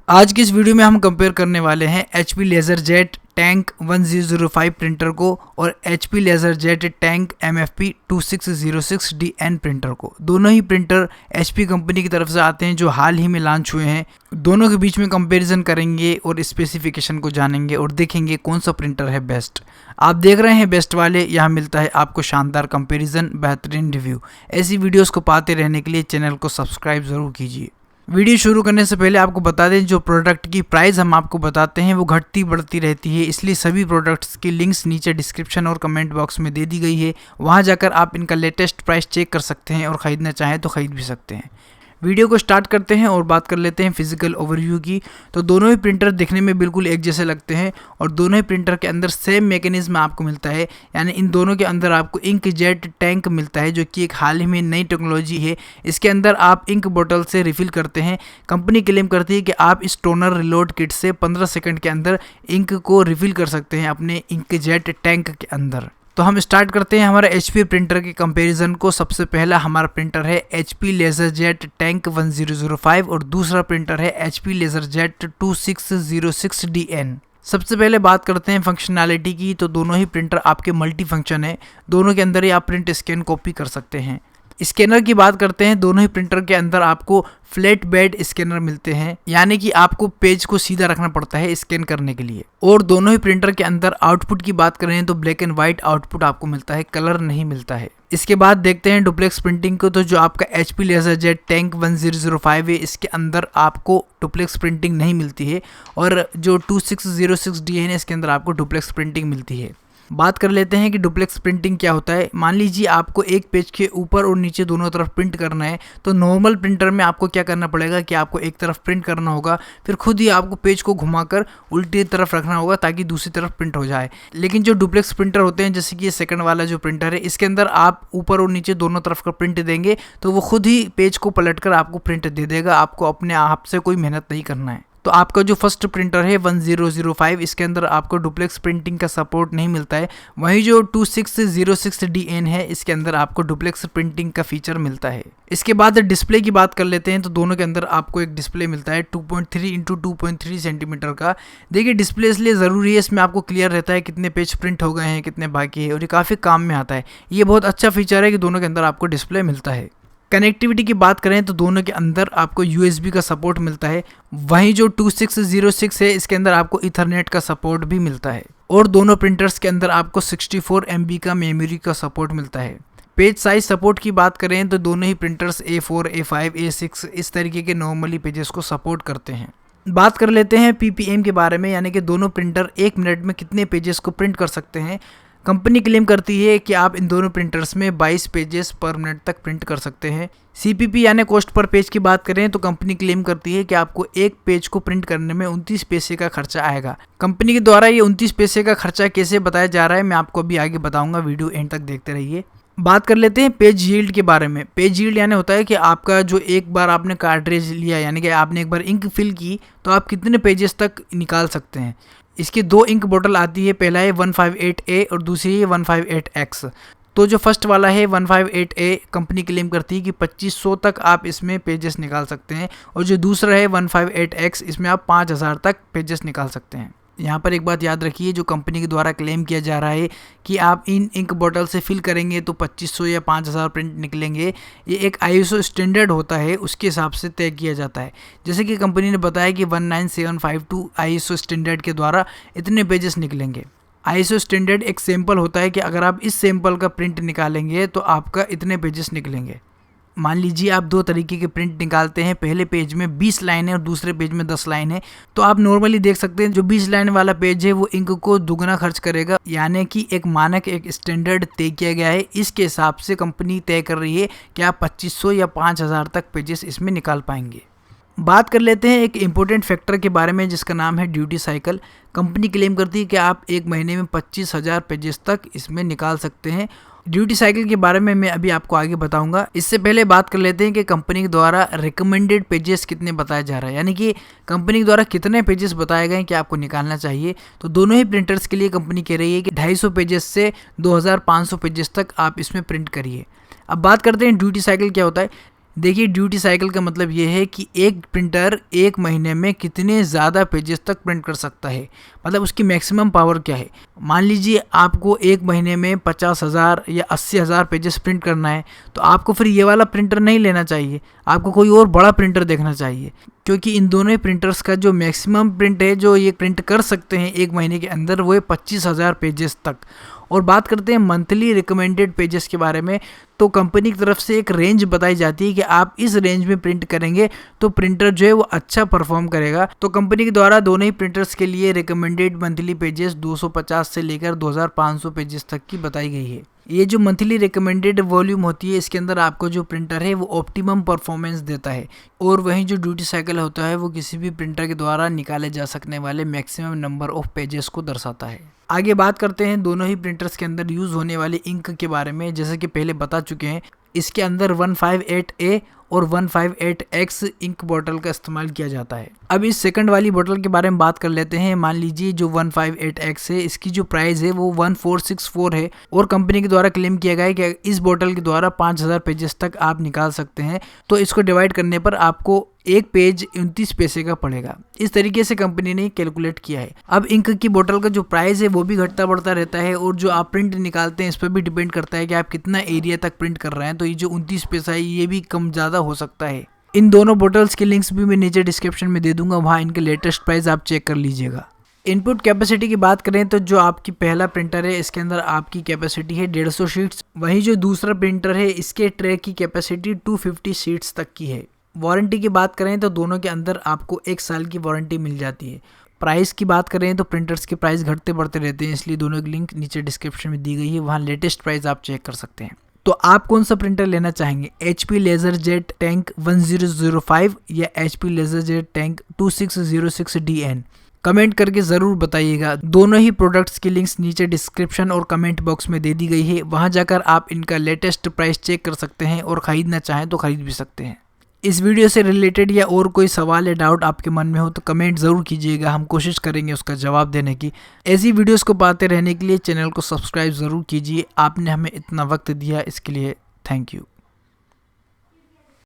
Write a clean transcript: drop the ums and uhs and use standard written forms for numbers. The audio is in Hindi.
आज की इस वीडियो में हम कंपेयर करने वाले हैं HP LaserJet टैंक 1005 प्रिंटर को और HP LaserJet tank MFP 2606DN printer को। दोनों ही प्रिंटर HP कंपनी की तरफ से आते हैं जो हाल ही में लॉन्च हुए हैं। दोनों के बीच में कंपैरिजन करेंगे और स्पेसिफिकेशन को जानेंगे और देखेंगे कौन सा प्रिंटर है बेस्ट। आप देख रहे हैं बेस्ट वाले, यहाँ मिलता है आपको शानदार कंपैरिजन, बेहतरीन रिव्यू। ऐसी वीडियोस को पाते रहने के लिए चैनल को सब्सक्राइब ज़रूर कीजिए। वीडियो शुरू करने से पहले आपको बता दें, जो प्रोडक्ट की प्राइस हम आपको बताते हैं वो घटती बढ़ती रहती है, इसलिए सभी प्रोडक्ट्स की लिंक्स नीचे डिस्क्रिप्शन और कमेंट बॉक्स में दे दी गई है। वहां जाकर आप इनका लेटेस्ट प्राइस चेक कर सकते हैं और ख़रीदना चाहें तो ख़रीद भी सकते हैं। वीडियो को स्टार्ट करते हैं और बात कर लेते हैं फिजिकल ओवरव्यू की। तो दोनों ही प्रिंटर दिखने में बिल्कुल एक जैसे लगते हैं और दोनों ही प्रिंटर के अंदर सेम मैकेनिज्म आपको मिलता है, यानी इन दोनों के अंदर आपको इंकजेट टैंक मिलता है जो कि एक हाल ही में नई टेक्नोलॉजी है। इसके अंदर आप इंक बोतल से रिफिल करते हैं। कंपनी क्लेम करती है कि आप इस टोनर रिलोड किट से 15 सेकंड के अंदर इंक को रिफिल कर सकते हैं अपने इंकजेट टैंक के अंदर। तो हम स्टार्ट करते हैं हमारा HP प्रिंटर के कंपैरिजन को। सबसे पहला हमारा प्रिंटर है HP LaserJet टैंक 1005 और दूसरा प्रिंटर है HP LaserJet 2606DN। सबसे पहले बात करते हैं फंक्शनैलिटी की। तो दोनों ही प्रिंटर आपके मल्टी फंक्शन है, दोनों के अंदर ही आप प्रिंट स्कैन कॉपी कर सकते हैं। स्कैनर की बात करते हैं, दोनों ही प्रिंटर के अंदर आपको फ्लैट बेड स्कैनर मिलते हैं, यानी कि आपको पेज को सीधा रखना पड़ता है स्कैन करने के लिए। और दोनों ही प्रिंटर के अंदर आउटपुट की बात करें तो ब्लैक एंड व्हाइट आउटपुट आपको मिलता है, कलर नहीं मिलता है। इसके बाद देखते हैं डुप्लेक्स प्रिंटिंग को। तो जो आपका HP LaserJet टैंक 1005 है, इसके अंदर आपको डुप्लेक्स प्रिंटिंग नहीं मिलती है और जो 2606DN है इसके अंदर आपको डुप्लेक्स प्रिंटिंग मिलती है। बात कर लेते हैं कि डुप्लेक्स प्रिंटिंग क्या होता है। मान लीजिए आपको एक पेज के ऊपर और नीचे दोनों तरफ प्रिंट करना है, तो नॉर्मल प्रिंटर में आपको क्या करना पड़ेगा कि आपको एक तरफ प्रिंट करना होगा, फिर खुद ही आपको पेज को घुमाकर उल्टी तरफ रखना होगा ताकि दूसरी तरफ प्रिंट हो जाए। लेकिन जो डुप्लेक्स प्रिंटर होते हैं, जैसे कि ये सेकंड वाला जो प्रिंटर है, इसके अंदर आप ऊपर और नीचे दोनों तरफ का प्रिंट देंगे तो वो खुद ही पेज को पलटकर आपको प्रिंट दे देगा। आपको अपने आप से कोई मेहनत नहीं करना है। तो आपका जो फर्स्ट प्रिंटर है 1005, इसके अंदर आपको डुप्लेक्स प्रिंटिंग का सपोर्ट नहीं मिलता है। वहीं जो 2606DN है, इसके अंदर आपको डुप्लेक्स प्रिंटिंग का फीचर मिलता है। इसके बाद डिस्प्ले की बात कर लेते हैं। तो दोनों के अंदर आपको एक डिस्प्ले मिलता है 2.3 × 2.3 सेंटीमीटर का। देखिए डिस्प्ले इसलिए ज़रूरी है, इसमें आपको क्लियर रहता है कितने पेज प्रिंट हो गए हैं, कितने बाकी है, और ये काफ़ी काम में आता है। ये बहुत अच्छा फीचर है कि दोनों के अंदर आपको डिस्प्ले मिलता है। कनेक्टिविटी की बात करें तो दोनों के अंदर आपको USB का सपोर्ट मिलता है। वहीं जो 2606 है, इसके अंदर आपको ईथरनेट का सपोर्ट भी मिलता है। और दोनों प्रिंटर्स के अंदर आपको 64 MB का मेमोरी का सपोर्ट मिलता है। पेज साइज सपोर्ट की बात करें तो दोनों ही प्रिंटर्स A4, A5, A6 इस तरीके के नॉर्मली पेजेस को सपोर्ट करते हैं। बात कर लेते हैं PPM के बारे में, यानी कि दोनों प्रिंटर 1 मिनट में कितने पेजेस को प्रिंट कर सकते हैं। कंपनी क्लेम करती है कि आप इन दोनों प्रिंटर्स में 22 पेजेस पर मिनट तक प्रिंट कर सकते हैं। CPP यानी कॉस्ट पर पेज की बात करें तो कंपनी क्लेम करती है कि आपको एक पेज को प्रिंट करने में 29 पैसे का खर्चा आएगा। कंपनी के द्वारा ये 29 पैसे का खर्चा कैसे बताया जा रहा है मैं आपको अभी आगे बताऊंगा, वीडियो एंड तक देखते रहिए। बात कर लेते हैं पेज यील्ड के बारे में। पेज यील्ड यानी होता है कि आपका जो एक बार आपने कार्ट्रिज लिया, यानी कि आपने एक बार इंक फिल की, तो आप कितने पेजेस तक निकाल सकते हैं। इसकी 2 इंक बोतल आती है, पहला है 158A और दूसरी है 158X। तो जो फर्स्ट वाला है 158A, कंपनी क्लेम करती है कि 2500 तक आप इसमें पेजेस निकाल सकते हैं, और जो दूसरा है 158X, इसमें आप 5000 तक पेजेस निकाल सकते हैं। यहाँ पर एक बात याद रखिए, जो कंपनी के द्वारा क्लेम किया जा रहा है कि आप इन इंक बोतल से फिल करेंगे तो 2500 या 5000 प्रिंट निकलेंगे, ये एक ISO स्टैंडर्ड होता है, उसके हिसाब से तय किया जाता है। जैसे कि कंपनी ने बताया कि 19752 ISO स्टैंडर्ड के द्वारा इतने पेजेस निकलेंगे। ISO स्टैंडर्ड एक सैंपल होता है कि अगर आप इस सैंपल का प्रिंट निकालेंगे तो आपका इतने पेजेस निकलेंगे। मान लीजिए आप 2 तरीके के प्रिंट निकालते हैं, पहले पेज में 20 लाइन है और दूसरे पेज में 10 लाइन है। तो आप नॉर्मली देख सकते हैं जो 20 लाइन वाला पेज है वो इंक को दुगना खर्च करेगा, यानी कि एक मानक, एक स्टैंडर्ड तय किया गया है। इसके हिसाब से कंपनी तय कर रही है कि आप 2500 या 5000 तक पेजेस इसमें निकाल पाएंगे। बात कर लेते हैं एक इम्पोर्टेंट फैक्टर के बारे में जिसका नाम है ड्यूटी साइकिल। कंपनी क्लेम करती है कि आप एक महीने में 25,000 पेजेस तक इसमें निकाल सकते हैं। ड्यूटी साइकिल के बारे में मैं अभी आपको आगे बताऊंगा। इससे पहले बात कर लेते हैं कि कंपनी के द्वारा रिकमेंडेड पेजेस कितने बताया जा रहा है, यानी कि कंपनी के द्वारा कितने पेजेस बताए गए कि आपको निकालना चाहिए। तो दोनों ही प्रिंटर्स के लिए कंपनी कह रही है कि 250 पेजेस से 2500 पेजेस तक आप इसमें प्रिंट करिए। अब बात करते हैं ड्यूटी साइकिल क्या होता है। देखिए ड्यूटी साइकिल का मतलब ये है कि एक प्रिंटर एक महीने में कितने ज़्यादा पेजेस तक प्रिंट कर सकता है, मतलब उसकी मैक्सिमम पावर क्या है। मान लीजिए आपको एक महीने में 50,000 या 80,000 पेजेस प्रिंट करना है, तो आपको फिर ये वाला प्रिंटर नहीं लेना चाहिए, आपको कोई और बड़ा प्रिंटर देखना चाहिए, क्योंकि इन दोनों ही प्रिंटर्स का जो मैक्सिमम प्रिंट है जो ये प्रिंट कर सकते हैं एक महीने के अंदर वो है 25,000 पेजेस तक। और बात करते हैं मंथली रिकमेंडेड पेजेस के बारे में, तो कंपनी की तरफ से एक रेंज बताई जाती है कि आप इस रेंज में प्रिंट करेंगे तो प्रिंटर जो है वो अच्छा परफॉर्म करेगा। तो कंपनी के द्वारा दोनों ही प्रिंटर्स के लिए रिकमेंडेड मंथली पेजेस 250 से लेकर 2500 पेजेस तक की बताई गई है। ये जो मंथली रिकमेंडेड वॉल्यूम होती है इसके अंदर आपको जो प्रिंटर है वो ऑप्टिमम परफॉर्मेंस देता है, और वहीं जो ड्यूटी साइकिल होता है वो किसी भी प्रिंटर के द्वारा निकाले जा सकने वाले मैक्सिमम नंबर ऑफ पेजेस को दर्शाता है। आगे बात करते हैं दोनों ही प्रिंटर्स के अंदर यूज़ होने वाली इंक के बारे में। जैसे कि पहले बता चुके हैं, इसके अंदर 158A और 158X इंक बॉटल का इस्तेमाल किया जाता है। अब इस सेकंड वाली बोतल के बारे में बात कर लेते हैं। मान लीजिए जो 158X है इसकी जो प्राइस है वो 1464 है, और कंपनी के द्वारा क्लेम किया गया है कि इस बोतल के द्वारा 5000 पेजेस तक आप निकाल सकते हैं। तो इसको डिवाइड करने पर आपको एक पेज 29 पैसे का पड़ेगा। इस तरीके से कंपनी ने कैलकुलेट किया है। अब इंक की बोतल का जो प्राइस है वो भी घटता बढ़ता रहता है, और जो आप प्रिंट निकालते हैं इस पर भी डिपेंड करता है कि आप कितना एरिया तक प्रिंट कर रहे हैं। तो ये जो 29 पैसा है ये भी कम ज़्यादा हो सकता है। इन दोनों बोटल्स के लिंक्स भी मैं नीचे डिस्क्रिप्शन में दे दूंगा, वहाँ इनके लेटेस्ट प्राइस आप चेक कर लीजिएगा। इनपुट कैपेसिटी की बात करें तो जो आपकी पहला प्रिंटर है इसके अंदर आपकी कैपेसिटी है 150 शीट्स, वहीं जो दूसरा प्रिंटर है इसके ट्रे की कैपेसिटी 250 शीट्स तक की है। वारंटी की बात करें तो दोनों के अंदर आपको 1 साल की वारंटी मिल जाती है। प्राइस की बात करें तो प्रिंटर्स के प्राइस घटते बढ़ते रहते हैं, इसलिए दोनों की लिंक नीचे डिस्क्रिप्शन में दी गई है, वहाँ लेटेस्ट प्राइस आप चेक कर सकते हैं। तो आप कौन सा प्रिंटर लेना चाहेंगे, HP LaserJet Tank 1005 या HP LaserJet Tank 2606DN? Comment करके ज़रूर बताइएगा। दोनों ही प्रोडक्ट्स की लिंक्स नीचे डिस्क्रिप्शन और कमेंट बॉक्स में दे दी गई है, वहाँ जाकर आप इनका लेटेस्ट प्राइस चेक कर सकते हैं और ख़रीदना चाहें तो ख़रीद भी सकते हैं। इस वीडियो से रिलेटेड या और कोई सवाल या डाउट आपके मन में हो तो कमेंट ज़रूर कीजिएगा, हम कोशिश करेंगे उसका जवाब देने की। ऐसी वीडियोस को पाते रहने के लिए चैनल को सब्सक्राइब ज़रूर कीजिए। आपने हमें इतना वक्त दिया इसके लिए थैंक यू।